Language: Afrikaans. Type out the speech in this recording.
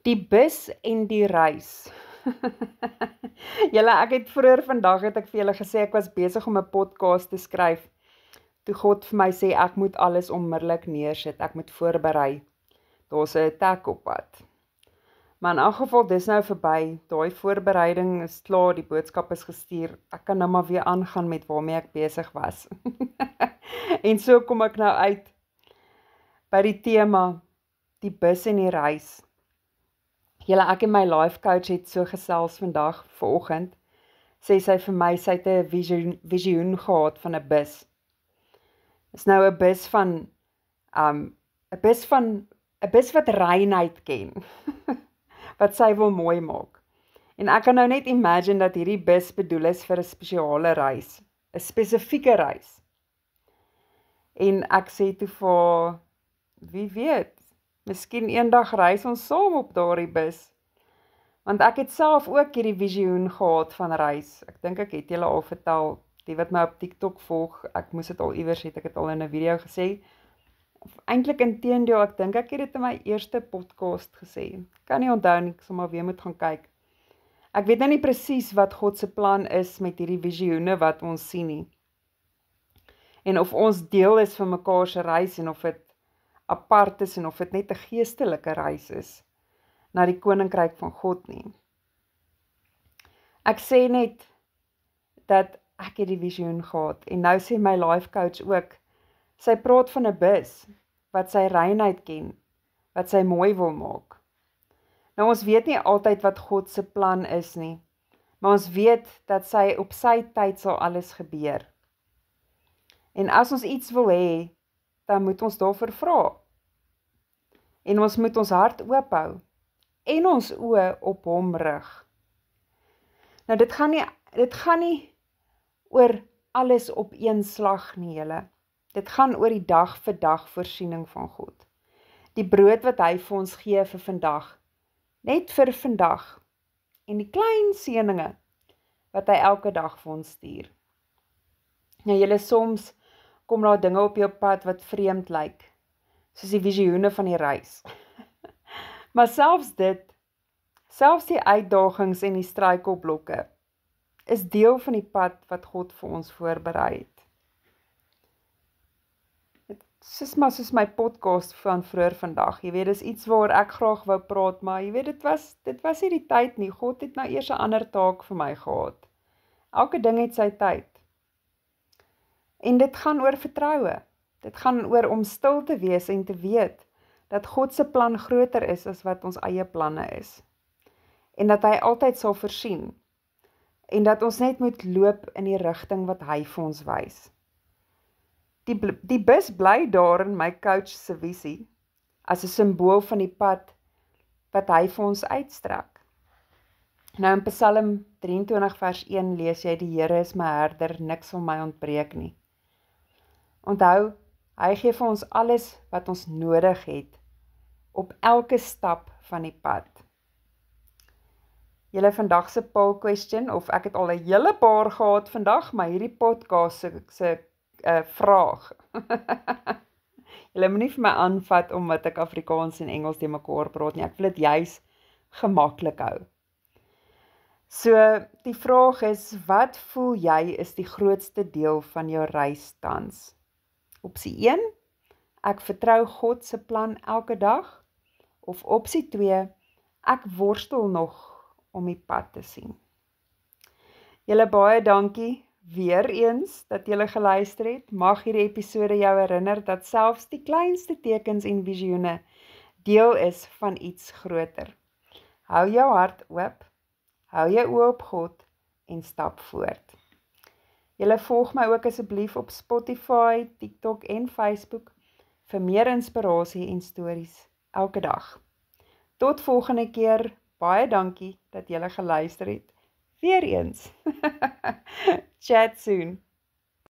Die bus en die reis. Julle, ek het vroeër vandag het ek vir julle gesê ek was besig om 'n podcast te skryf. Toe God vir my sê ek moet alles onmiddellik neersit, ek moet voorberei. Daar's 'n attack op pad. Maar in elk geval, dis nou verby. Daai voorbereiding is klaar, die boodskap is gestuur. Ek kan nou maar weer aangaan met waarmee ek besig was. En so kom ek nou uit by die tema, die bus en die reis. Julle, ek en my life coach het so gesels vandag, vanoggend, sê sy vir my, sy het 'n visioen gehad van 'n bus. Is nou 'n bus van, 'n bus wat reinheid ken, wat sy wil mooi maak. En ek kan nou net imagine dat hierdie bus bedoel is vir 'n spesiale reis, 'n spesifieke reis. En ek sê toe vir, wie weet, miskien eendag reis ons saam op daardie bus. Want ek het self ook hierdie visioen gehad van reis. Ek dink ek het julle al vertel, die wat my op TikTok volg, ek moes dit al iewers het, ek het al in 'n video gesê. Eintlik inteendeel, ek dink ek het dit in my eerste podcast gesê. Kan nie onthou nie, ek sal maar weer moet gaan kyk. Ek weet nou nie presies wat God se plan is met hierdie visioene wat ons sien nie. En of ons deel is van mekaar se reis en of dit apart is en of dit net 'n geestelike reis is na die koninkryk van God nie. Ek sê net dat ek het die visioen gehad en nou sê my life coach ook, sy praat van 'n bus wat sy reinheid ken, wat sy mooi wil maak. Nou ons weet nie altyd wat God se plan is nie, maar ons weet dat sy op sy tyd sal alles gebeur. En as ons iets wil hê, dan moet ons daarvoor vra. En ons moet ons hart oop hou en ons oë op hom rig. Nou dit gaan nie oor alles op een slag nie, julle. Dit gaan oor die dag vir dag voorsiening van God. Die brood wat hy vir ons gee vir vandag, net vir vandag, en die klein seëninge wat hy elke dag vir ons stuur. Nou julle, soms kom daar dinge op jou pad wat vreemd lyk, soos die visioene van die reis. Maar selfs die uitdagings en die struikelblokke, is deel van die pad wat God vir ons voorberei het. Soos my podcast van vroeër vandag, jy weet, dis iets waar ek graag wou praat, maar jy weet, dit was nie die tyd nie. God het nou eers 'n ander taak vir my gehad. Elke ding het sy tyd. En dit gaan oor vertroue. Dit gaan oor om stil te wees en te weet dat God se plan groter is as wat ons eie planne is. En dat hy altyd sal voorsien. En dat ons net moet loop in die rigting wat hy vir ons wys. Die bus bly daar in my coach se visie, as 'n simbool van die pad wat hy vir ons uitstrek. Nou in Psalm 23 vers 1 lees jy, die Here is my herder, niks sal my ontbreek nie. Onthou, hy gee vir ons alles wat ons nodig het, op elke stap van die pad. Julle, vandag se poll question, of ek het al 'n hele paar gehad vandag, maar hierdie podcast se vraag. Julle moenie vir my aanvat omdat ek Afrikaans en Engels te mekaar praat nie, ek wil dit juis gemaklik hou. So, die vraag is, wat voel jy is die grootste deel van jou reis tans? Opsie 1, ek vertrou God se plan elke dag, of opsie 2, ek worstel nog om die pad te sien. Julle, baie dankie weer eens dat julle geluister het. Mag hierdie episode jou herinner dat selfs die kleinste tekens en visioene deel is van iets groter. Hou jou hart oop, hou jou oë op God en stap voort. Julle, volg my ook asseblief op Spotify, TikTok en Facebook vir meer inspirasie en stories elke dag. Tot volgende keer, baie dankie dat julle geluister het. Weer eens. Chat soon.